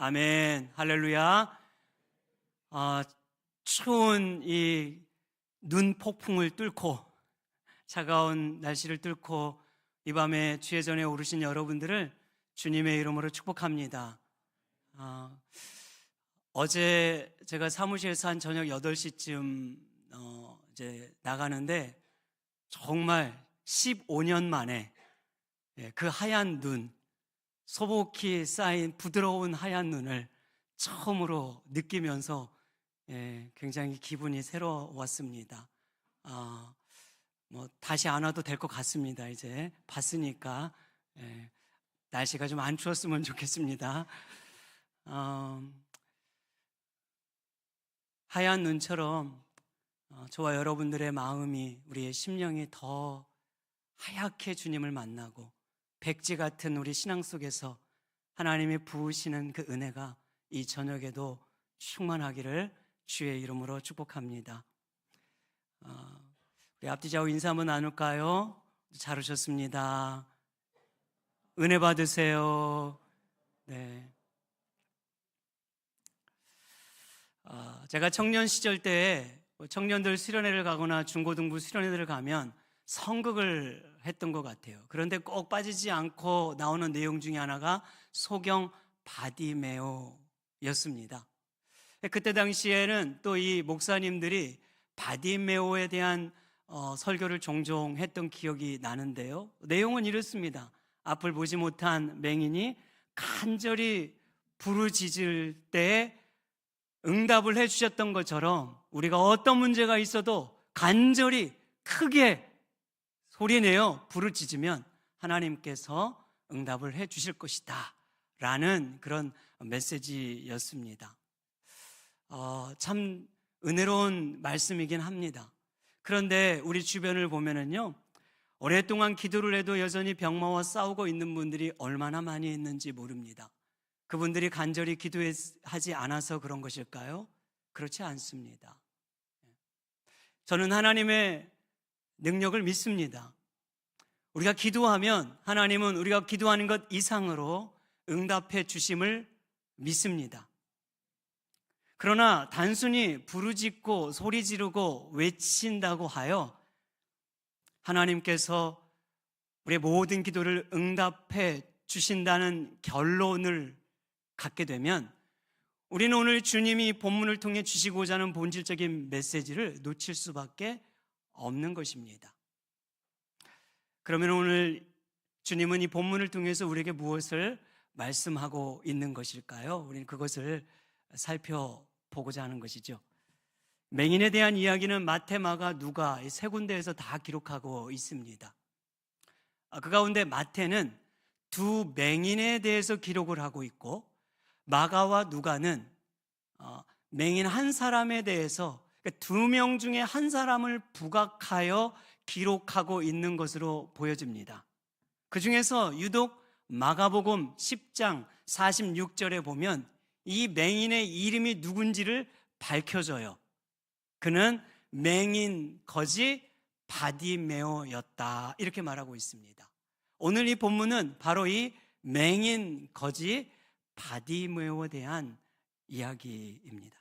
아멘. 할렐루야. 추운 이 눈 폭풍을 뚫고 차가운 날씨를 뚫고 이 밤에 주의 전에 오르신 여러분들을 주님의 이름으로 축복합니다. 어제 제가 사무실에서 한 저녁 8시쯤 이제 나가는데 정말 15년 만에 그 하얀 눈, 소복히 쌓인 부드러운 하얀 눈을 처음으로 느끼면서 굉장히 기분이 새로웠습니다. 다시 안 와도 될 것 같습니다. 이제 봤으니까 날씨가 좀 안 추웠으면 좋겠습니다. 하얀 눈처럼 저와 여러분들의 마음이, 우리의 심령이 더 하얗게 주님을 만나고 백지 같은 우리 신앙 속에서 하나님이 부으시는 그 은혜가 이 저녁에도 충만하기를 주의 이름으로 축복합니다. 우리 앞뒤 좌우 인사 한번 나눌까요? 잘 오셨습니다. 은혜 받으세요. 네. 제가 청년 시절 때 청년들 수련회를 가거나 중고등부 수련회를 가면 성극을 했던 것 같아요. 그런데 꼭 빠지지 않고 나오는 내용 중에 하나가 소경 바디메오였습니다. 그때 당시에는 또 이 목사님들이 바디메오에 대한 설교를 종종 했던 기억이 나는데요. 내용은 이렇습니다. 앞을 보지 못한 맹인이 간절히 부르짖을 때 응답을 해주셨던 것처럼 우리가 어떤 문제가 있어도 간절히 크게 소리내어 부르짖으면 하나님께서 응답을 해주실 것이다 라는 그런 메시지였습니다. 참 은혜로운 말씀이긴 합니다. 그런데 우리 주변을 보면은요, 오랫동안 기도를 해도 여전히 병마와 싸우고 있는 분들이 얼마나 많이 있는지 모릅니다. 그분들이 간절히 기도하지 않아서 그런 것일까요? 그렇지 않습니다. 저는 하나님의 능력을 믿습니다. 우리가 기도하면 하나님은 우리가 기도하는 것 이상으로 응답해 주심을 믿습니다. 그러나 단순히 부르짖고 소리 지르고 외친다고 하여 하나님께서 우리의 모든 기도를 응답해 주신다는 결론을 갖게 되면 우리는 오늘 주님이 본문을 통해 주시고자 하는 본질적인 메시지를 놓칠 수밖에 없는 것입니다. 그러면 오늘 주님은 이 본문을 통해서 우리에게 무엇을 말씀하고 있는 것일까요? 우리는 그것을 살펴보고자 하는 것이죠. 맹인에 대한 이야기는 마태, 마가, 누가 이 세 군데에서 다 기록하고 있습니다. 그 가운데 마태는 두 맹인에 대해서 기록을 하고 있고, 마가와 누가는 맹인 한 사람에 대해서, 두 명 중에 한 사람을 부각하여 기록하고 있는 것으로 보여집니다. 그 중에서 유독 마가복음 10장 46절에 보면 이 맹인의 이름이 누군지를 밝혀줘요. 그는 맹인 거지 바디메오였다, 이렇게 말하고 있습니다. 오늘 이 본문은 바로 이 맹인 거지 바디메오에 대한 이야기입니다.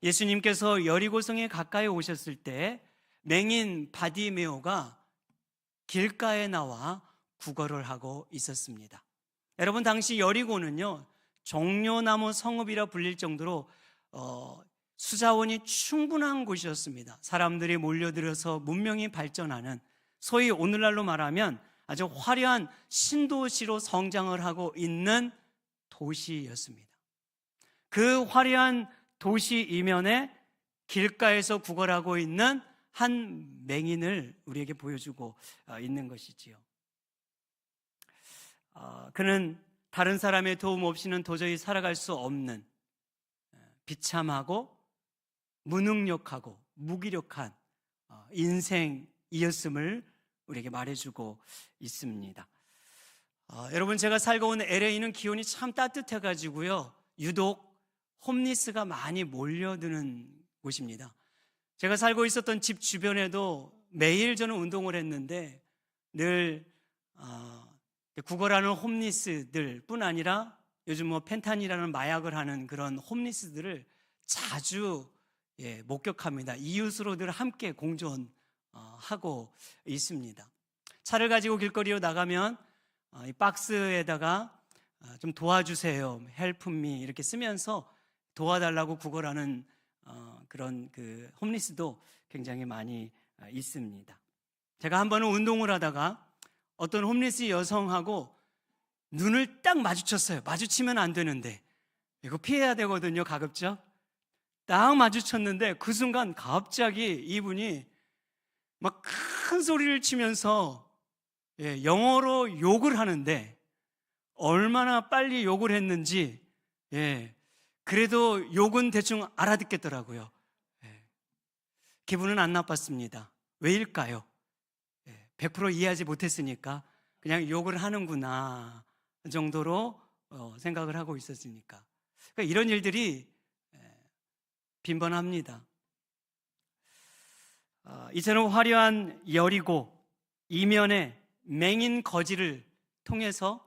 예수님께서 여리고성에 가까이 오셨을 때 맹인 바디메오가 길가에 나와 구걸을 하고 있었습니다. 여러분, 당시 여리고는요, 종려나무 성읍이라 불릴 정도로 수자원이 충분한 곳이었습니다. 사람들이 몰려들어서 문명이 발전하는, 소위 오늘날로 말하면 아주 화려한 신도시로 성장을 하고 있는 도시였습니다. 그 화려한 도시 이면에 길가에서 구걸하고 있는 한 맹인을 우리에게 보여주고 있는 것이지요. 그는 다른 사람의 도움 없이는 도저히 살아갈 수 없는 비참하고 무능력하고 무기력한 인생이었음을 우리에게 말해주고 있습니다. 여러분, 제가 살고 온 LA는 기온이 참 따뜻해가지고요, 유독 홈리스가 많이 몰려드는 곳입니다. 제가 살고 있었던 집 주변에도 매일 저는 운동을 했는데 늘 구걸하는 홈리스들 뿐 아니라 요즘 뭐 펜탄이라는 마약을 하는 그런 홈리스들을 자주 목격합니다. 이웃으로 늘 함께 공존하고 있습니다. 차를 가지고 길거리로 나가면 이 박스에다가 좀 도와주세요, help me 이렇게 쓰면서 도와달라고 구걸하는 그런 그 홈리스도 굉장히 많이 있습니다. 제가 한 번은 운동을 하다가 어떤 홈리스 여성하고 눈을 딱 마주쳤어요. 마주치면 안 되는데 이거 피해야 되거든요, 가급적. 딱 마주쳤는데 그 순간 갑자기 이분이 막 큰 소리를 치면서 영어로 욕을 하는데 얼마나 빨리 욕을 했는지 그래도 욕은 대충 알아듣겠더라고요. 기분은 안 나빴습니다. 왜일까요? 100% 이해하지 못했으니까 그냥 욕을 하는구나 정도로 생각을 하고 있었으니까. 그러니까 이런 일들이 빈번합니다. 이처럼 화려한 여리고 이면에 맹인 거지를 통해서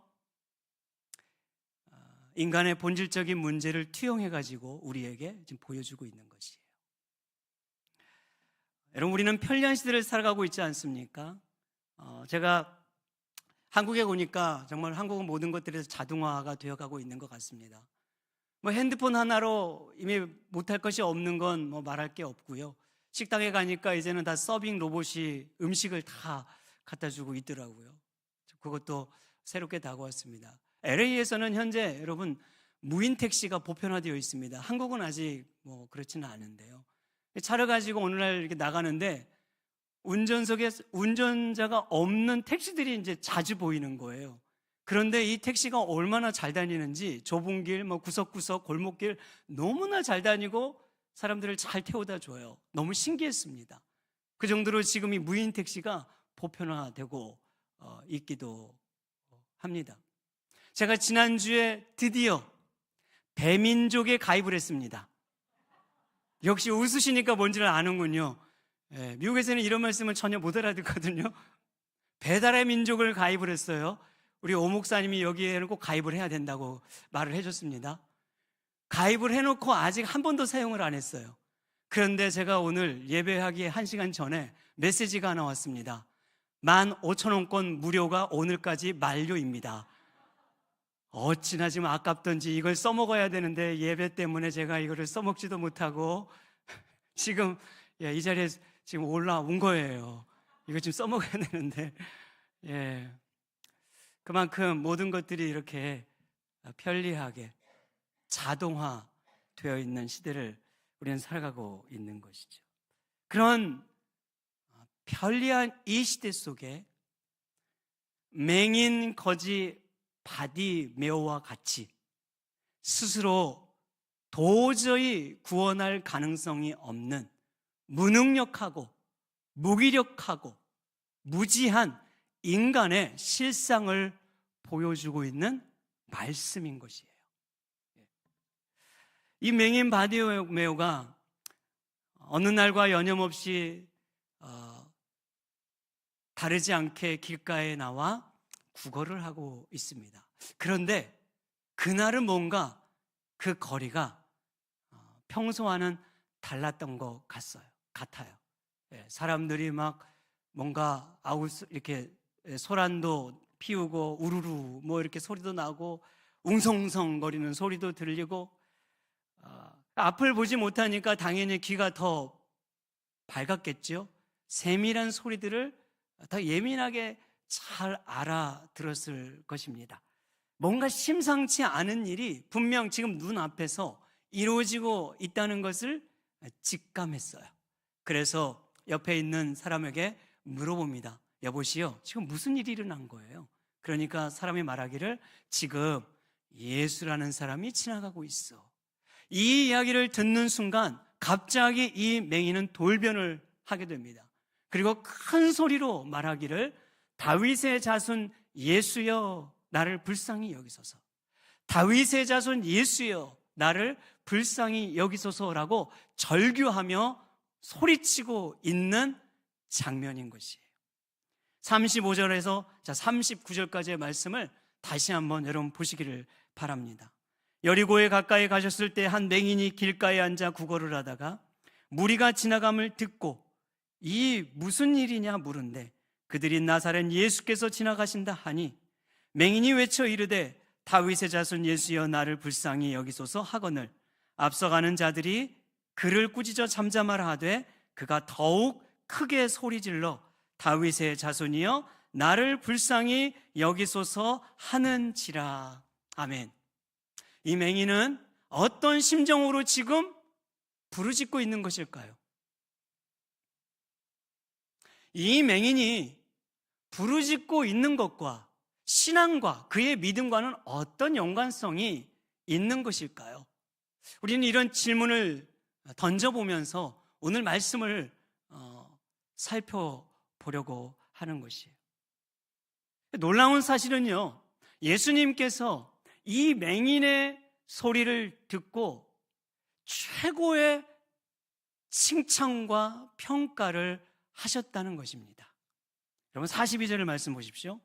인간의 본질적인 문제를 투영해가지고 우리에게 지금 보여주고 있는 것이에요. 여러분, 우리는 편리한 시대를 살아가고 있지 않습니까? 제가 한국에 오니까 정말 한국은 모든 것들에서 자동화가 되어가고 있는 것 같습니다. 뭐 핸드폰 하나로 이미 못할 것이 없는 건 뭐 말할 게 없고요. 식당에 가니까 이제는 다 서빙 로봇이 음식을 다 갖다 주고 있더라고요. 그것도 새롭게 다가왔습니다. LA에서는 현재 여러분 무인 택시가 보편화되어 있습니다. 한국은 아직 뭐 그렇지는 않은데요. 차를 가지고 오늘날 이렇게 나가는데 운전석에 운전자가 없는 택시들이 이제 자주 보이는 거예요. 그런데 이 택시가 얼마나 잘 다니는지 좁은 길, 뭐 구석구석 골목길 너무나 잘 다니고 사람들을 잘 태워다 줘요. 너무 신기했습니다. 그 정도로 지금 이 무인 택시가 보편화되고 있기도 합니다. 제가 지난주에 드디어 배민족에 가입을 했습니다. 역시 웃으시니까 뭔지를 아는군요. 미국에서는 이런 말씀은 전혀 못 알아듣거든요. 배달의 민족을 가입을 했어요. 우리 오 목사님이 여기에는 꼭 가입을 해야 된다고 말을 해줬습니다. 가입을 해놓고 아직 한 번도 사용을 안 했어요. 그런데 제가 오늘 예배하기 1시간 전에 메시지가 하나 왔습니다. 15,000원권 무료가 오늘까지 만료입니다. 어찌나 지금 아깝던지 이걸 써먹어야 되는데 예배 때문에 제가 이거를 써먹지도 못하고 지금 이 자리에 지금 올라온 거예요. 이거 지금 써먹어야 되는데 그만큼 모든 것들이 이렇게 편리하게 자동화 되어 있는 시대를 우리는 살아가고 있는 것이죠. 그런 편리한 이 시대 속에 맹인 거지 바디메오와 같이 스스로 도저히 구원할 가능성이 없는 무능력하고 무기력하고 무지한 인간의 실상을 보여주고 있는 말씀인 것이에요. 이 맹인 바디메오가 어느 날과 여념없이 다르지 않게 길가에 나와 구걸을 하고 있습니다. 그런데 그날은 뭔가 그 거리가 평소와는 달랐던 것 같아요. 사람들이 막 뭔가 이렇게 소란도 피우고 우르르 뭐 이렇게 소리도 나고 웅성웅성거리는 소리도 들리고 앞을 보지 못하니까 당연히 귀가 더 밝았겠죠. 세밀한 소리들을 더 예민하게 잘 알아들었을 것입니다. 뭔가 심상치 않은 일이 분명 지금 눈앞에서 이루어지고 있다는 것을 직감했어요. 그래서 옆에 있는 사람에게 물어봅니다. 여보시오, 지금 무슨 일이 일어난 거예요? 그러니까 사람이 말하기를 지금 예수라는 사람이 지나가고 있어. 이 이야기를 듣는 순간 갑자기 이 맹인은 돌변을 하게 됩니다. 그리고 큰 소리로 말하기를 다윗의 자손 예수여 나를 불쌍히 여기소서, 다윗의 자손 예수여 나를 불쌍히 여기소서라고 절규하며 소리치고 있는 장면인 것이에요. 35절에서 39절까지의 말씀을 다시 한번 여러분 보시기를 바랍니다. 여리고에 가까이 가셨을 때 한 맹인이 길가에 앉아 구걸을 하다가 무리가 지나감을 듣고 이 무슨 일이냐 물은데 그들이 나사렛 예수께서 지나가신다 하니 맹인이 외쳐 이르되 다윗의 자손 예수여 나를 불쌍히 여기소서 하거늘 앞서가는 자들이 그를 꾸짖어 잠잠하라 하되 그가 더욱 크게 소리질러 다윗의 자손이여 나를 불쌍히 여기소서 하는지라. 아멘. 이 맹인은 어떤 심정으로 지금 부르짖고 있는 것일까요? 이 맹인이 부르짖고 있는 것과 신앙과 그의 믿음과는 어떤 연관성이 있는 것일까요? 우리는 이런 질문을 던져보면서 오늘 말씀을 살펴보려고 하는 것이에요. 놀라운 사실은요, 예수님께서 이 맹인의 소리를 듣고 최고의 칭찬과 평가를 하셨다는 것입니다. 여러분 42절을 말씀 보십시오.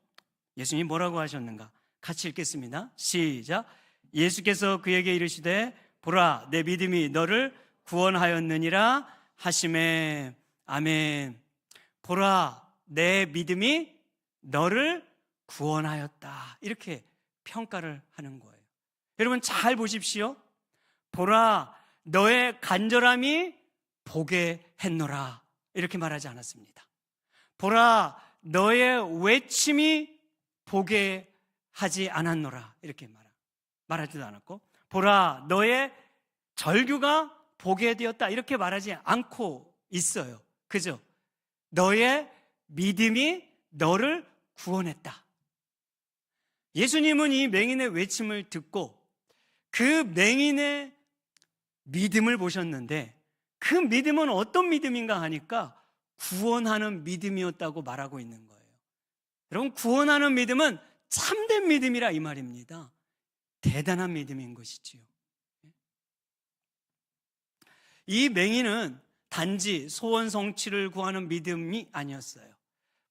예수님이 뭐라고 하셨는가? 같이 읽겠습니다. 시작. 예수께서 그에게 이르시되 보라 내 믿음이 너를 구원하였느니라 하시매. 아멘. 보라 내 믿음이 너를 구원하였다. 이렇게 평가를 하는 거예요. 여러분 잘 보십시오. 보라 너의 간절함이 보게 했노라. 이렇게 말하지 않았습니다. 보라 너의 외침이 보게 하지 않았노라. 이렇게 말하지도 않았고 보라 너의 절규가 보게 되었다. 이렇게 말하지 않고 있어요. 그죠? 너의 믿음이 너를 구원했다. 예수님은 이 맹인의 외침을 듣고 그 맹인의 믿음을 보셨는데 그 믿음은 어떤 믿음인가 하니까 구원하는 믿음이었다고 말하고 있는 거예요. 여러분 구원하는 믿음은 참된 믿음이라 이 말입니다. 대단한 믿음인 것이지요. 이 맹인은 단지 소원 성취를 구하는 믿음이 아니었어요.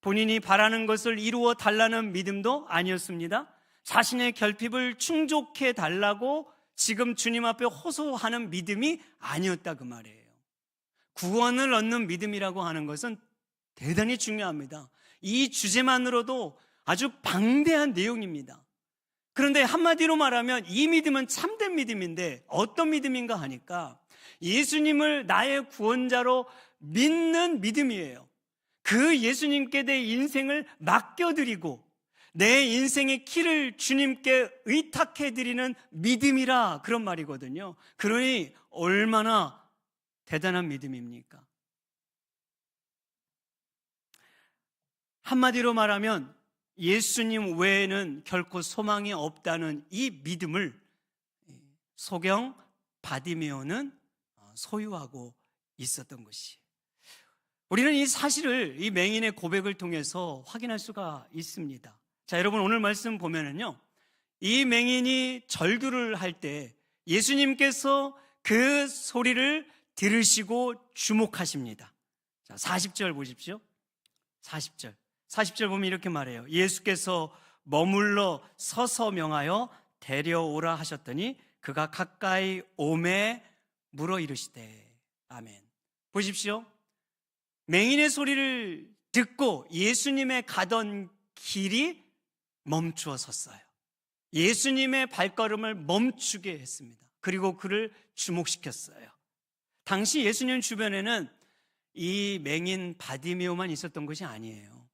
본인이 바라는 것을 이루어 달라는 믿음도 아니었습니다. 자신의 결핍을 충족해 달라고 지금 주님 앞에 호소하는 믿음이 아니었다 그 말이에요. 구원을 얻는 믿음이라고 하는 것은 대단히 중요합니다. 이 주제만으로도 아주 방대한 내용입니다. 그런데 한마디로 말하면 이 믿음은 참된 믿음인데 어떤 믿음인가 하니까 예수님을 나의 구원자로 믿는 믿음이에요. 그 예수님께 내 인생을 맡겨드리고 내 인생의 키를 주님께 의탁해드리는 믿음이라 그런 말이거든요. 그러니 얼마나 대단한 믿음입니까? 한마디로 말하면 예수님 외에는 결코 소망이 없다는 이 믿음을 소경 바디메오는 소유하고 있었던 것이. 우리는 이 사실을 이 맹인의 고백을 통해서 확인할 수가 있습니다. 자, 여러분 오늘 말씀 보면은요, 이 맹인이 절규를 할 때 예수님께서 그 소리를 들으시고 주목하십니다. 자, 40절 보십시오. 40절 보면 이렇게 말해요. 예수께서 머물러 서서 명하여 데려오라 하셨더니 그가 가까이 오매 물어 이르시되. 아멘. 보십시오. 맹인의 소리를 듣고 예수님의 가던 길이 멈추어 섰어요. 예수님의 발걸음을 멈추게 했습니다. 그리고 그를 주목시켰어요. 당시 예수님 주변에는 이 맹인 바디메오만 있었던 것이 아니에요.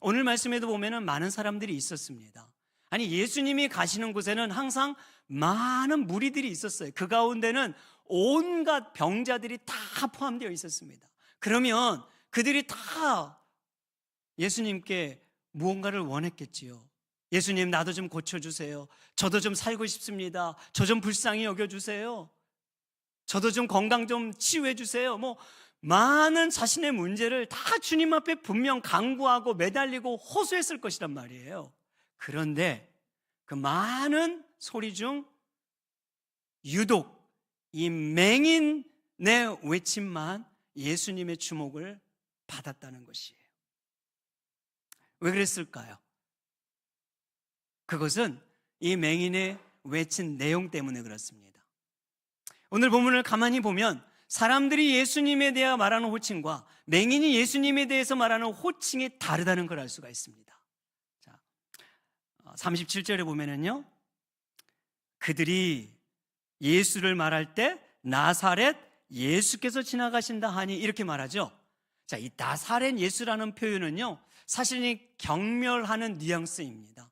오늘 말씀에도 보면은 많은 사람들이 있었습니다. 아니 예수님이 가시는 곳에는 항상 많은 무리들이 있었어요. 그 가운데는 온갖 병자들이 다 포함되어 있었습니다. 그러면 그들이 다 예수님께 무언가를 원했겠지요. 예수님 나도 좀 고쳐주세요. 저도 좀 살고 싶습니다. 저 좀 불쌍히 여겨주세요. 저도 좀 건강 좀 치유해주세요. 많은 자신의 문제를 다 주님 앞에 분명 간구하고 매달리고 호소했을 것이란 말이에요. 그런데 그 많은 소리 중 유독 이 맹인의 외침만 예수님의 주목을 받았다는 것이에요. 왜 그랬을까요? 그것은 이 맹인의 외친 내용 때문에 그렇습니다. 오늘 본문을 가만히 보면 사람들이 예수님에 대해 말하는 호칭과 맹인이 예수님에 대해서 말하는 호칭이 다르다는 걸 알 수가 있습니다. 자, 37절에 보면은요, 그들이 예수를 말할 때 나사렛 예수께서 지나가신다 하니 이렇게 말하죠. 자, 이 나사렛 예수라는 표현은요, 사실 이 경멸하는 뉘앙스입니다.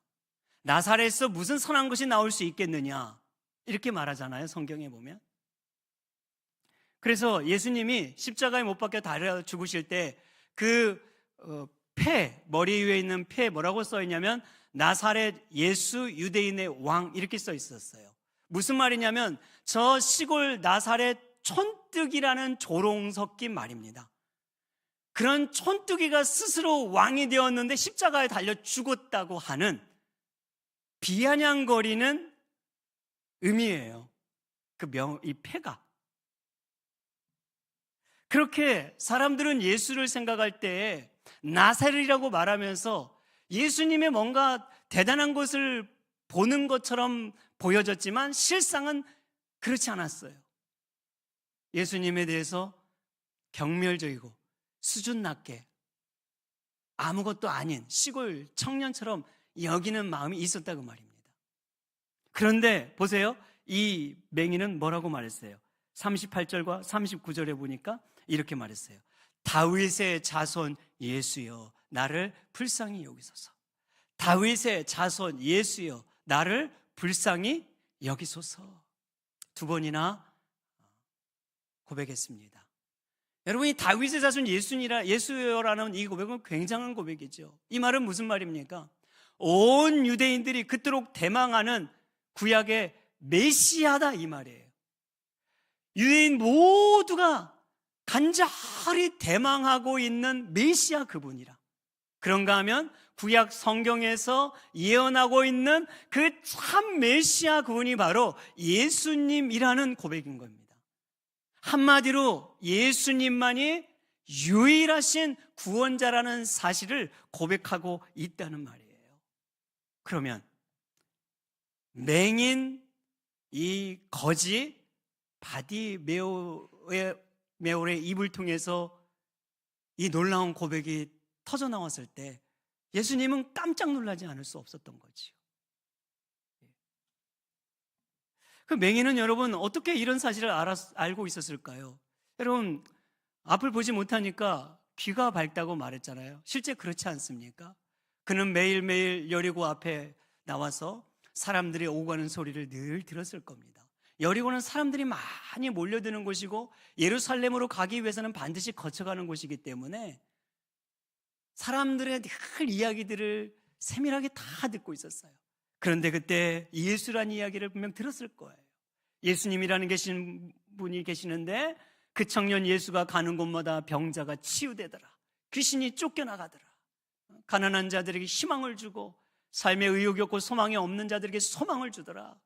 나사렛에서 무슨 선한 것이 나올 수 있겠느냐 이렇게 말하잖아요, 성경에 보면. 그래서 예수님이 십자가에 못 박혀 달려 죽으실 때 그 머리 위에 있는 폐 뭐라고 써 있냐면 나사렛 예수 유대인의 왕 이렇게 써 있었어요. 무슨 말이냐면 저 시골 나사렛 촌뜨기라는 조롱 섞인 말입니다. 그런 촌뜨기가 스스로 왕이 되었는데 십자가에 달려 죽었다고 하는 비아냥거리는 의미예요. 이 폐가. 그렇게 사람들은 예수를 생각할 때 나사렛이라고 말하면서 예수님의 뭔가 대단한 것을 보는 것처럼 보여졌지만 실상은 그렇지 않았어요. 예수님에 대해서 경멸적이고 수준 낮게 아무것도 아닌 시골 청년처럼 여기는 마음이 있었다고 말입니다. 그런데 보세요, 이 맹인은 뭐라고 말했어요? 38절과 39절에 보니까 이렇게 말했어요. 다윗의 자손 예수여 나를 불쌍히 여기소서. 다윗의 자손 예수여 나를 불쌍히 여기소서. 두 번이나 고백했습니다. 여러분이 다윗의 자손 예수여라는 이 고백은 굉장한 고백이죠. 이 말은 무슨 말입니까? 온 유대인들이 그토록 대망하는 구약의 메시아다 이 말이에요. 유대인 모두가 간절히 대망하고 있는 메시아 그분이라. 그런가 하면 구약 성경에서 예언하고 있는 그 참 메시아 그분이 바로 예수님이라는 고백인 겁니다. 한마디로 예수님만이 유일하신 구원자라는 사실을 고백하고 있다는 말이에요. 그러면 맹인 이 거지 바디메올의 입을 통해서 이 놀라운 고백이 터져 나왔을 때 예수님은 깜짝 놀라지 않을 수 없었던 거지요. 그 맹인은 여러분 어떻게 이런 사실을 알고 있었을까요? 여러분 앞을 보지 못하니까 귀가 밝다고 말했잖아요. 실제 그렇지 않습니까? 그는 매일매일 여리고 앞에 나와서 사람들이 오고 가는 소리를 늘 들었을 겁니다. 여리고는 사람들이 많이 몰려드는 곳이고 예루살렘으로 가기 위해서는 반드시 거쳐가는 곳이기 때문에 사람들의 늘 이야기들을 세밀하게 다 듣고 있었어요. 그런데 그때 예수라는 이야기를 분명 들었을 거예요. 예수님이라는 계신 분이 계시는데 그 청년 예수가 가는 곳마다 병자가 치유되더라. 귀신이 쫓겨나가더라. 가난한 자들에게 희망을 주고 삶에 의욕이 없고 소망이 없는 자들에게 소망을 주더라.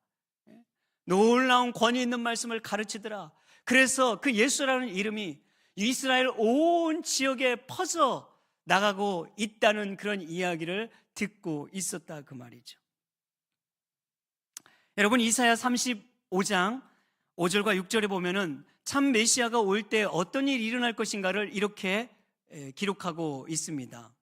놀라운 권위 있는 말씀을 가르치더라. 그래서 그 예수라는 이름이 이스라엘 온 지역에 퍼져 나가고 있다는 그런 이야기를 듣고 있었다 그 말이죠. 여러분 이사야 35장 5절과 6절에 보면은 참 메시아가 올 때 어떤 일이 일어날 것인가를 이렇게 기록하고 있습니다.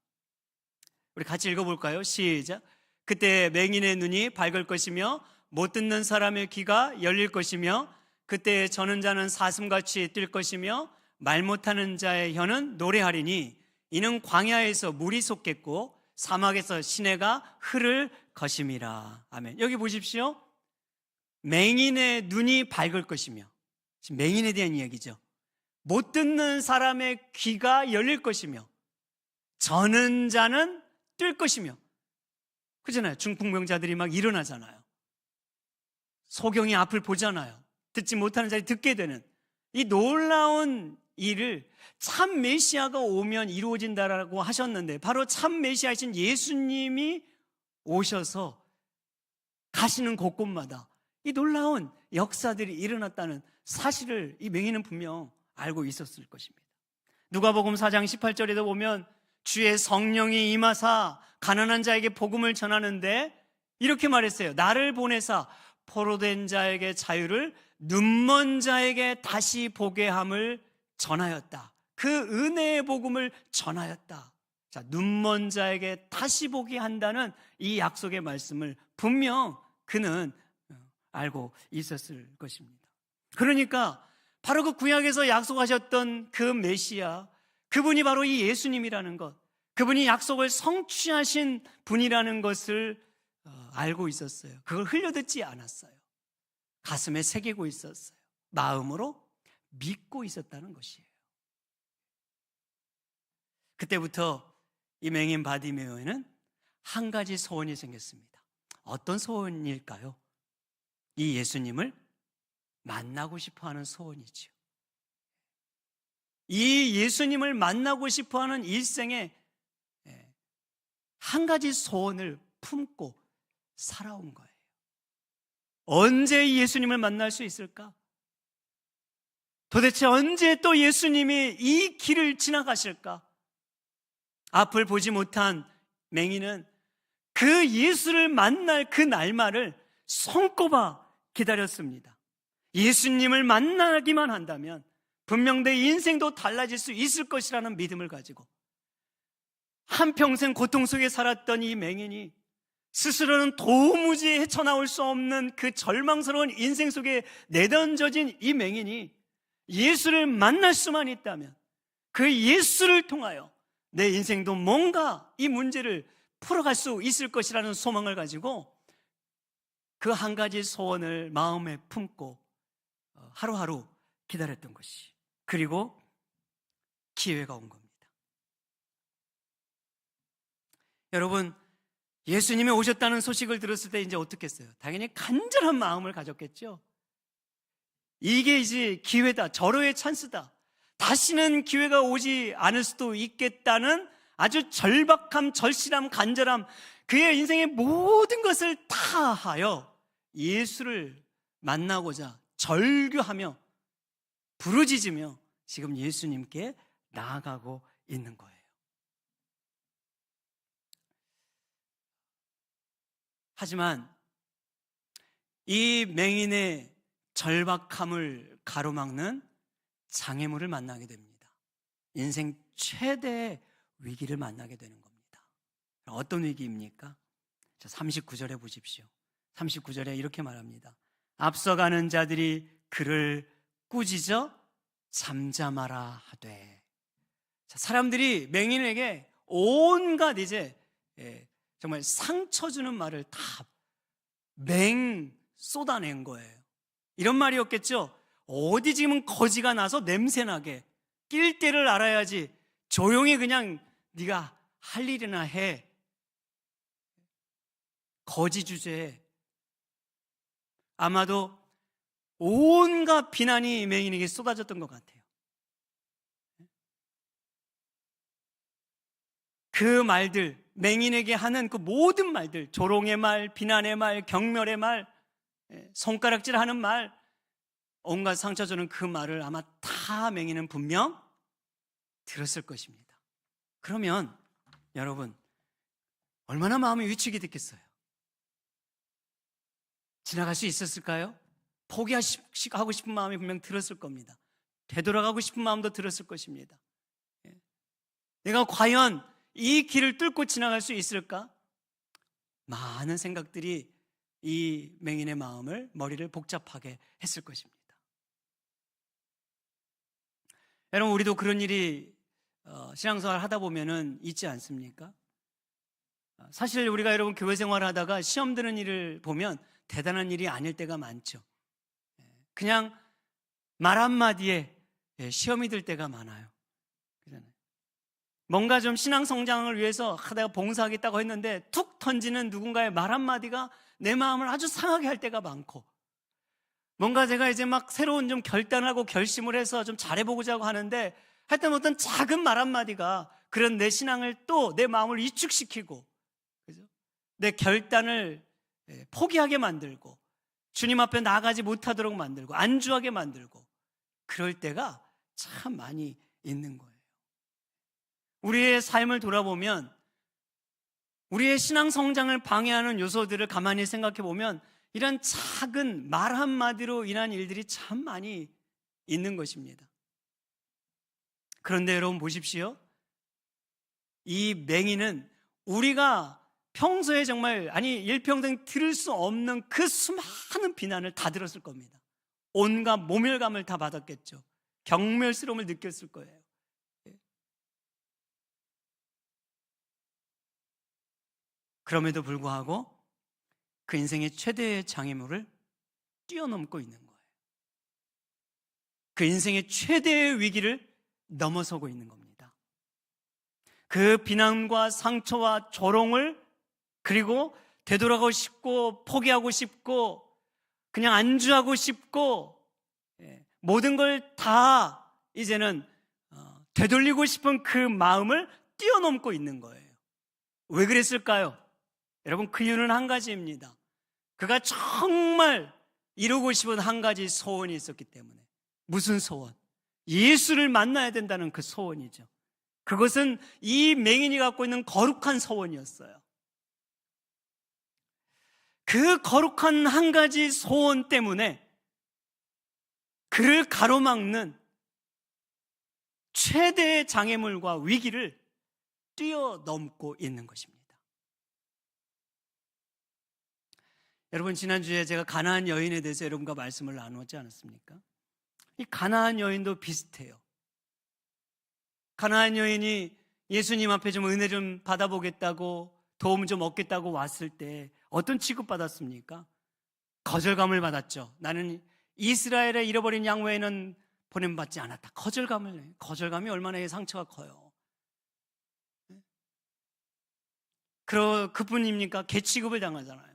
우리 같이 읽어볼까요? 시작. 그때 맹인의 눈이 밝을 것이며 못 듣는 사람의 귀가 열릴 것이며 그때 저는 자는 사슴같이 뛸 것이며 말 못하는 자의 혀는 노래하리니 이는 광야에서 물이 솟겠고 사막에서 시내가 흐를 것임이라. 아멘. 여기 보십시오. 맹인의 눈이 밝을 것이며, 지금 맹인에 대한 이야기죠. 못 듣는 사람의 귀가 열릴 것이며 저는 자는 뛸 것이며. 그잖아요. 중풍병자들이 막 일어나잖아요. 소경이 앞을 보잖아요. 듣지 못하는 자들이 듣게 되는 이 놀라운 일을 참 메시아가 오면 이루어진다라고 하셨는데 바로 참 메시아이신 예수님이 오셔서 가시는 곳곳마다 이 놀라운 역사들이 일어났다는 사실을 이 맹인은 분명 알고 있었을 것입니다. 누가복음 4장 18절에도 보면 주의 성령이 임하사 가난한 자에게 복음을 전하는데 이렇게 말했어요. 나를 보내사 포로된 자에게 자유를, 눈먼 자에게 다시 보게 함을 전하였다. 그 은혜의 복음을 전하였다. 자, 눈먼 자에게 다시 보게 한다는 이 약속의 말씀을 분명 그는 알고 있었을 것입니다. 그러니까 바로 그 구약에서 약속하셨던 그 메시아, 그분이 바로 이 예수님이라는 것, 그분이 약속을 성취하신 분이라는 것을 알고 있었어요. 그걸 흘려듣지 않았어요. 가슴에 새기고 있었어요. 마음으로 믿고 있었다는 것이에요. 그때부터 이 맹인 바디메오에는 한 가지 소원이 생겼습니다. 어떤 소원일까요? 이 예수님을 만나고 싶어하는 소원이지요. 이 예수님을 만나고 싶어하는 일생에 한 가지 소원을 품고 살아온 거예요. 언제 예수님을 만날 수 있을까? 도대체 언제 또 예수님이 이 길을 지나가실까? 앞을 보지 못한 맹인은 그 예수를 만날 그 날만을 손꼽아 기다렸습니다. 예수님을 만나기만 한다면 분명 내 인생도 달라질 수 있을 것이라는 믿음을 가지고 한평생 고통 속에 살았던 이 맹인이 스스로는 도무지 헤쳐나올 수 없는 그 절망스러운 인생 속에 내던져진 이 맹인이 예수를 만날 수만 있다면 그 예수를 통하여 내 인생도 뭔가 이 문제를 풀어갈 수 있을 것이라는 소망을 가지고 그 한 가지 소원을 마음에 품고 하루하루 기다렸던 것이, 그리고 기회가 온 겁니다. 여러분, 예수님이 오셨다는 소식을 들었을 때 이제 어떻겠어요? 당연히 간절한 마음을 가졌겠죠. 이게 이제 기회다, 절호의 찬스다, 다시는 기회가 오지 않을 수도 있겠다는 아주 절박함, 절실함, 간절함, 그의 인생의 모든 것을 다하여 예수를 만나고자 절규하며 부르짖으며 지금 예수님께 나아가고 있는 거예요. 하지만 이 맹인의 절박함을 가로막는 장애물을 만나게 됩니다. 인생 최대의 위기를 만나게 되는 겁니다. 어떤 위기입니까? 자, 39절에 보십시오. 39절에 이렇게 말합니다. 앞서가는 자들이 그를 꾸짖어 잠잠하라 하되. 자, 사람들이 맹인에게 온갖 이제 정말 상처 주는 말을 다 쏟아낸 거예요. 이런 말이었겠죠. 어디 지금 거지가 나서 냄새나게, 낄 때를 알아야지 조용히 그냥 네가 할 일이나 해. 거지 주제에 아마도 온갖 비난이 맹인에게 쏟아졌던 것 같아요. 그 말들, 맹인에게 하는 그 모든 말들, 조롱의 말, 비난의 말, 경멸의 말, 손가락질하는 말, 온갖 상처 주는 그 말을 아마 다 맹인은 분명 들었을 것입니다. 그러면 여러분, 얼마나 마음이 위축이 됐겠어요? 지나갈 수 있었을까요? 포기하고 싶은 마음이 분명 들었을 겁니다. 되돌아가고 싶은 마음도 들었을 것입니다. 내가 과연 이 길을 뚫고 지나갈 수 있을까? 많은 생각들이 이 맹인의 마음을, 머리를 복잡하게 했을 것입니다. 여러분, 우리도 그런 일이 신앙생활 하다 보면은 있지 않습니까? 사실 우리가 여러분 교회 생활을 하다가 시험 드는 일을 보면 대단한 일이 아닐 때가 많죠. 그냥 말 한마디에 시험이 들 때가 많아요. 뭔가 좀 신앙 성장을 위해서 내가 봉사하겠다고 했는데 툭 던지는 누군가의 말 한마디가 내 마음을 아주 상하게 할 때가 많고, 뭔가 제가 이제 막 새로운 좀 결단하고 결심을 해서 좀 잘해보고자 하는데 하여튼 어떤 작은 말 한마디가 그런 내 신앙을 또 내 마음을 위축시키고, 그죠? 내 결단을 포기하게 만들고 주님 앞에 나가지 못하도록 만들고 안주하게 만들고, 그럴 때가 참 많이 있는 거예요. 우리의 삶을 돌아보면 우리의 신앙 성장을 방해하는 요소들을 가만히 생각해 보면 이런 작은 말 한마디로 인한 일들이 참 많이 있는 것입니다. 그런데 여러분 보십시오. 이 맹인은 우리가 평소에 정말 일평생 들을 수 없는 그 수많은 비난을 다 들었을 겁니다. 온갖 모멸감을 다 받았겠죠. 경멸스러움을 느꼈을 거예요. 그럼에도 불구하고 그 인생의 최대의 장애물을 뛰어넘고 있는 거예요. 그 인생의 최대의 위기를 넘어서고 있는 겁니다. 그 비난과 상처와 조롱을, 그리고 되돌아가고 싶고 포기하고 싶고 그냥 안주하고 싶고 모든 걸 다 이제는 되돌리고 싶은 그 마음을 뛰어넘고 있는 거예요. 왜 그랬을까요? 여러분, 그 이유는 한 가지입니다. 그가 정말 이루고 싶은 한 가지 소원이 있었기 때문에. 무슨 소원? 예수를 만나야 된다는 그 소원이죠. 그것은 이 맹인이 갖고 있는 거룩한 소원이었어요. 그 거룩한 한 가지 소원 때문에 그를 가로막는 최대의 장애물과 위기를 뛰어넘고 있는 것입니다. 여러분, 지난주에 제가 가나안 여인에 대해서 여러분과 말씀을 나누었지 않았습니까? 이 가나안 여인도 비슷해요. 가나안 여인이 예수님 앞에 좀 은혜 좀 받아보겠다고, 도움 좀 얻겠다고 왔을 때 어떤 취급받았습니까? 거절감을 받았죠. 나는 이스라엘의 잃어버린 양 외에는 보냄받지 않았다. 거절감이 얼마나 상처가 커요. 그뿐입니까? 개취급을 당하잖아요.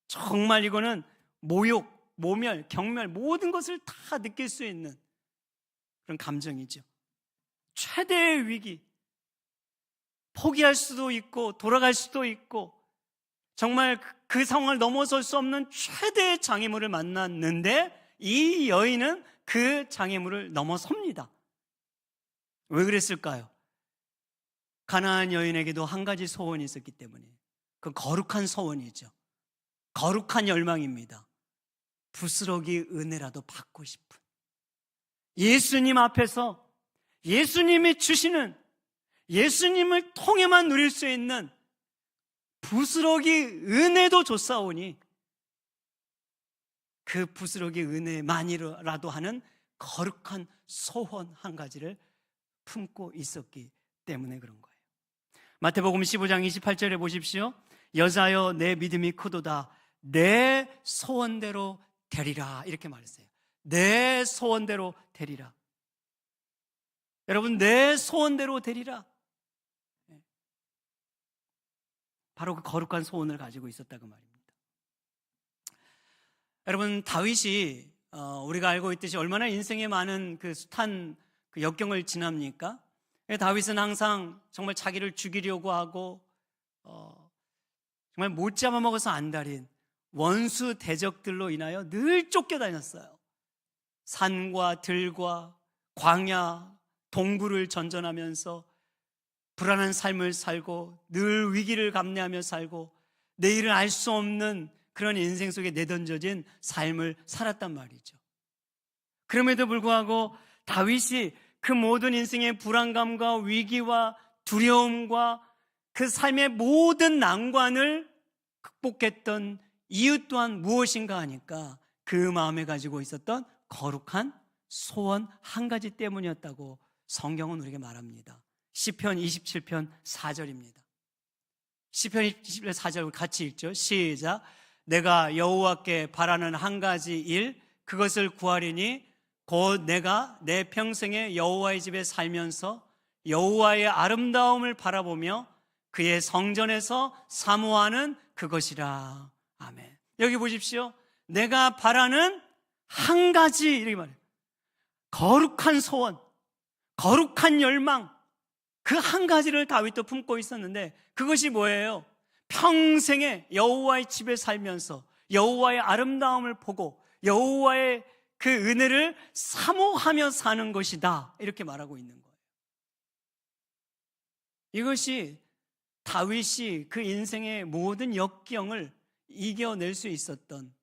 정말 이거는 모욕, 모멸, 경멸, 모든 것을 다 느낄 수 있는 그런 감정이죠. 최대의 위기, 포기할 수도 있고 돌아갈 수도 있고 정말 그 상황을 넘어설 수 없는 최대의 장애물을 만났는데 이 여인은 그 장애물을 넘어섭니다. 왜 그랬을까요? 가나안 여인에게도 한 가지 소원이 있었기 때문에. 그 거룩한 소원이죠. 거룩한 열망입니다. 부스러기 은혜라도 받고 싶은, 예수님 앞에서 예수님이 주시는, 예수님을 통해만 누릴 수 있는 부스러기 은혜도 줬사오니 그 부스러기 은혜만이라도 하는 거룩한 소원 한 가지를 품고 있었기 때문에 그런 거예요. 마태복음 15장 28절에 보십시오. 여자여 내 믿음이 크도다, 내 소원대로 되리라, 이렇게 말했어요. 내 소원대로 되리라. 여러분, 내 소원대로 되리라. 바로 그 거룩한 소원을 가지고 있었다고 말입니다. 여러분, 다윗이 우리가 알고 있듯이 얼마나 인생에 많은 그 숱한 그 역경을 지납니까? 다윗은 항상 정말 자기를 죽이려고 하고 정말 못 잡아먹어서 안달인 원수 대적들로 인하여 늘 쫓겨다녔어요. 산과 들과 광야, 동굴을 전전하면서 불안한 삶을 살고 늘 위기를 감내하며 살고 내일을 알 수 없는 그런 인생 속에 내던져진 삶을 살았단 말이죠. 그럼에도 불구하고 다윗이 그 모든 인생의 불안감과 위기와 두려움과 그 삶의 모든 난관을 극복했던 이유 또한 무엇인가 하니까 그 마음에 가지고 있었던 거룩한 소원 한 가지 때문이었다고 성경은 우리에게 말합니다. 시편 27편 4절입니다. 시편 27편 4절 같이 읽죠. 시작. 내가 여호와께 바라는 한 가지 일, 그것을 구하리니 곧 내가 내 평생에 여호와의 집에 살면서 여호와의 아름다움을 바라보며 그의 성전에서 사모하는 그것이라. 아멘. 여기 보십시오. 내가 바라는 한 가지, 이렇게 말해요. 거룩한 소원, 거룩한 열망, 그 한 가지를 다윗도 품고 있었는데 그것이 뭐예요? 평생에 여호와의 집에 살면서 여호와의 아름다움을 보고 여호와의 그 은혜를 사모하며 사는 것이다, 이렇게 말하고 있는 거예요. 이것이 다윗이 그 인생의 모든 역경을 이겨낼 수 있었던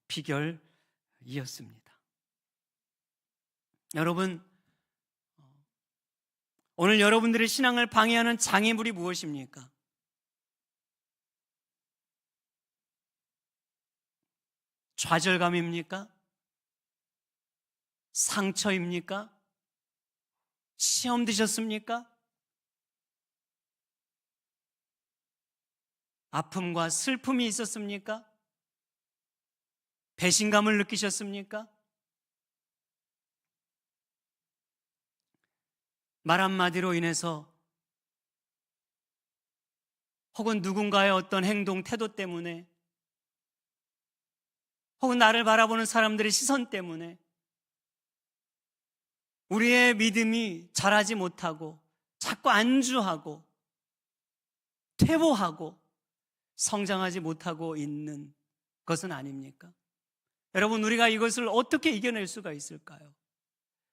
비결이었습니다. 여러분, 오늘 여러분들의 신앙을 방해하는 장애물이 무엇입니까? 좌절감입니까? 상처입니까? 시험 드셨습니까? 아픔과 슬픔이 있었습니까? 배신감을 느끼셨습니까? 말 한마디로 인해서 혹은 누군가의 어떤 행동, 태도 때문에 혹은 나를 바라보는 사람들의 시선 때문에 우리의 믿음이 자라지 못하고 자꾸 안주하고 퇴보하고 성장하지 못하고 있는 것은 아닙니까? 여러분, 우리가 이것을 어떻게 이겨낼 수가 있을까요?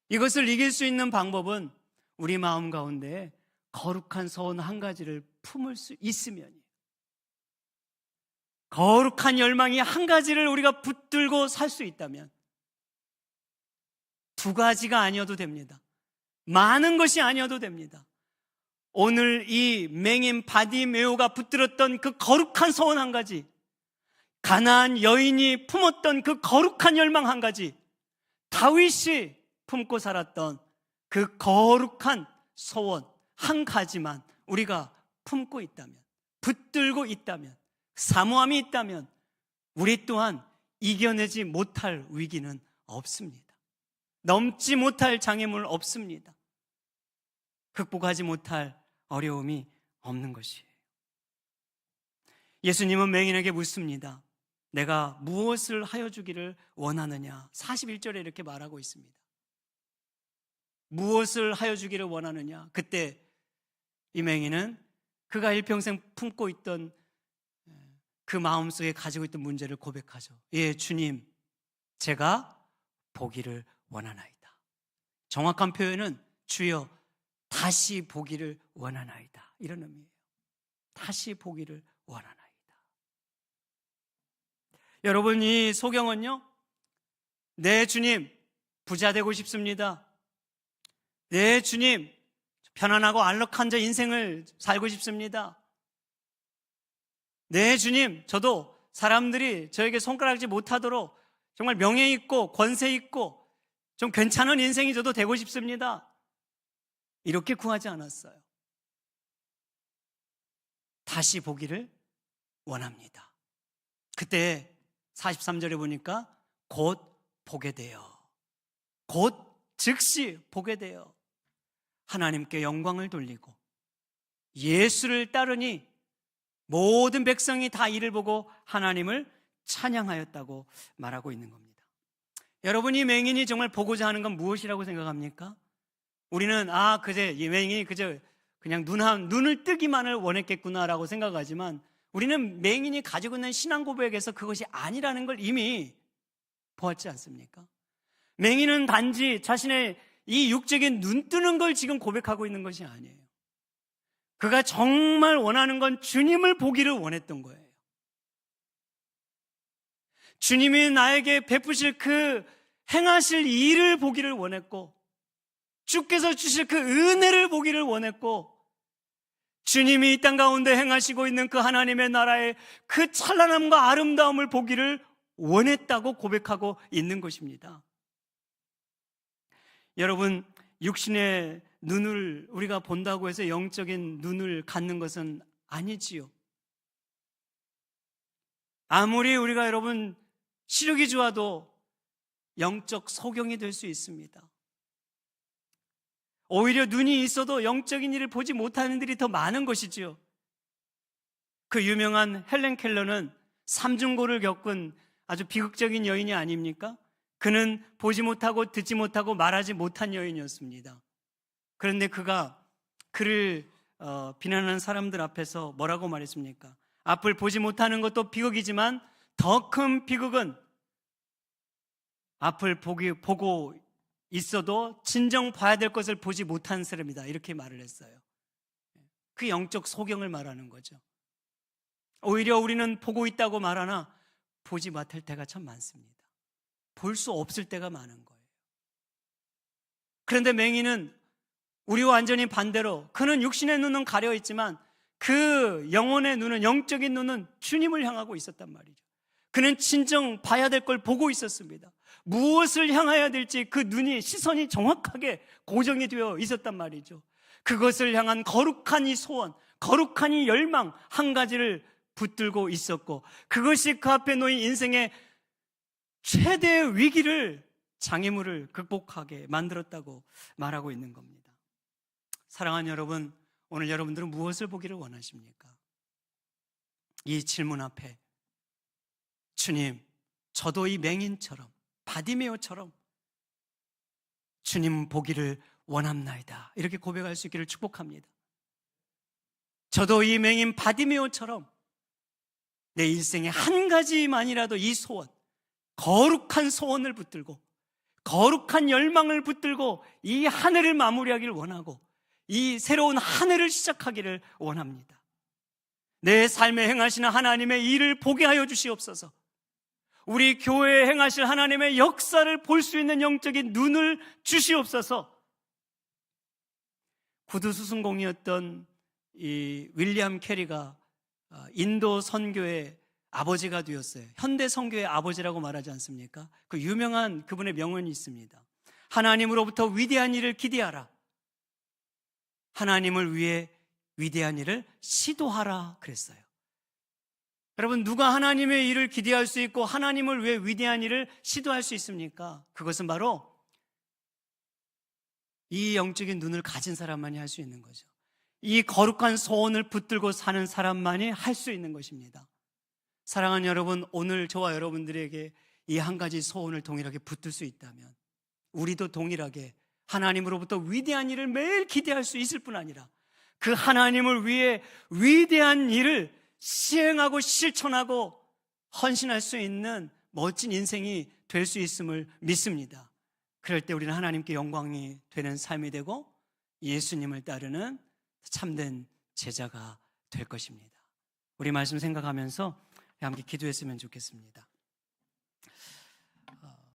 이것을 이길 수 있는 방법은 우리 마음 가운데 거룩한 서원 한 가지를 품을 수 있으면이에요. 거룩한 열망이 한 가지를 우리가 붙들고 살 수 있다면, 두 가지가 아니어도 됩니다. 많은 것이 아니어도 됩니다. 오늘 이 맹인 바디메오가 붙들었던 그 거룩한 소원 한 가지, 가나안 여인이 품었던 그 거룩한 열망 한 가지, 다윗이 품고 살았던 그 거룩한 소원 한 가지만 우리가 품고 있다면, 붙들고 있다면, 사모함이 있다면 우리 또한 이겨내지 못할 위기는 없습니다. 넘지 못할 장애물 없습니다. 극복하지 못할 어려움이 없는 것이에요. 예수님은 맹인에게 묻습니다. 내가 무엇을 하여 주기를 원하느냐? 41절에 이렇게 말하고 있습니다. 무엇을 하여 주기를 원하느냐? 그때 이 맹인은 그가 일평생 품고 있던 그 마음속에 가지고 있던 문제를 고백하죠. 예, 주님, 제가 보기를 원하나이다. 정확한 표현은 주여 다시 보기를 원하나이다, 이런 의미예요. 다시 보기를 원하나이다. 여러분, 이 소경은요, 네 주님, 부자 되고 싶습니다. 네 주님, 편안하고 안락한 저 인생을 살고 싶습니다. 네 주님, 저도 사람들이 저에게 손가락질 못하도록 정말 명예 있고 권세 있고 좀 괜찮은 인생이 저도 되고 싶습니다. 이렇게 구하지 않았어요. 다시 보기를 원합니다. 그때 43절에 보니까 곧 보게 돼요. 곧 즉시 보게 돼요. 하나님께 영광을 돌리고 예수를 따르니 모든 백성이 다 이를 보고 하나님을 찬양하였다고 말하고 있는 겁니다. 여러분, 이 맹인이 정말 보고자 하는 건 무엇이라고 생각합니까? 우리는 그제 이 맹인이 그저 그냥 눈을 뜨기만을 원했겠구나라고 생각하지만, 우리는 맹인이 가지고 있는 신앙 고백에서 그것이 아니라는 걸 이미 보았지 않습니까? 맹인은 단지 자신의 이 육적인 눈 뜨는 걸 지금 고백하고 있는 것이 아니에요. 그가 정말 원하는 건 주님을 보기를 원했던 거예요. 주님이 나에게 베푸실 그 행하실 일을 보기를 원했고, 주께서 주실 그 은혜를 보기를 원했고, 주님이 이 땅 가운데 행하시고 있는 그 하나님의 나라의 그 찬란함과 아름다움을 보기를 원했다고 고백하고 있는 것입니다. 여러분, 육신의 눈을 우리가 본다고 해서 영적인 눈을 갖는 것은 아니지요. 아무리 우리가 여러분 시력이 좋아도 영적 소경이 될 수 있습니다. 오히려 눈이 있어도 영적인 일을 보지 못하는 일이 더 많은 것이지요. 그 유명한 헬렌 켈러는 삼중고를 겪은 아주 비극적인 여인이 아닙니까? 그는 보지 못하고 듣지 못하고 말하지 못한 여인이었습니다. 그런데 그가 그를 비난하는 사람들 앞에서 뭐라고 말했습니까? 앞을 보지 못하는 것도 비극이지만 더 큰 비극은 앞을 보고 있어도 진정 봐야 될 것을 보지 못한 사람이다, 이렇게 말을 했어요. 그 영적 소경을 말하는 거죠. 오히려 우리는 보고 있다고 말하나 보지 못할 때가 참 많습니다. 볼 수 없을 때가 많은 거예요. 그런데 맹인은 우리와 완전히 반대로, 그는 육신의 눈은 가려 있지만 그 영혼의 눈은, 영적인 눈은 주님을 향하고 있었단 말이죠. 그는 진정 봐야 될 걸 보고 있었습니다. 무엇을 향해야 될지 그 눈이, 시선이 정확하게 고정이 되어 있었단 말이죠. 그것을 향한 거룩한 이 소원, 거룩한 이 열망 한 가지를 붙들고 있었고, 그것이 그 앞에 놓인 인생의 최대의 위기를, 장애물을 극복하게 만들었다고 말하고 있는 겁니다. 사랑하는 여러분, 오늘 여러분들은 무엇을 보기를 원하십니까? 이 질문 앞에 주님, 저도 이 맹인처럼, 바디메오처럼 주님 보기를 원합나이다, 이렇게 고백할 수 있기를 축복합니다. 저도 이 맹인 바디메오처럼 내 일생에 한 가지만이라도 이 소원, 거룩한 소원을 붙들고, 거룩한 열망을 붙들고 이 한 해를 마무리하기를 원하고, 이 새로운 한 해를 시작하기를 원합니다. 내 삶에 행하시는 하나님의 일을 보게 하여 주시옵소서. 우리 교회에 행하실 하나님의 역사를 볼 수 있는 영적인 눈을 주시옵소서. 구두 수승공이었던 이 윌리엄 캐리가 인도 선교의 아버지가 되었어요. 현대 선교의 아버지라고 말하지 않습니까? 그 유명한 그분의 명언이 있습니다. 하나님으로부터 위대한 일을 기대하라. 하나님을 위해 위대한 일을 시도하라 그랬어요. 여러분, 누가 하나님의 일을 기대할 수 있고 하나님을 위해 위대한 일을 시도할 수 있습니까? 그것은 바로 이 영적인 눈을 가진 사람만이 할 수 있는 거죠. 이 거룩한 소원을 붙들고 사는 사람만이 할 수 있는 것입니다. 사랑하는 여러분, 오늘 저와 여러분들에게 이 한 가지 소원을 동일하게 붙들 수 있다면, 우리도 동일하게 하나님으로부터 위대한 일을 매일 기대할 수 있을 뿐 아니라 그 하나님을 위해 위대한 일을 시행하고 실천하고 헌신할 수 있는 멋진 인생이 될 수 있음을 믿습니다. 그럴 때 우리는 하나님께 영광이 되는 삶이 되고 예수님을 따르는 참된 제자가 될 것입니다. 우리 말씀 생각하면서 함께 기도했으면 좋겠습니다.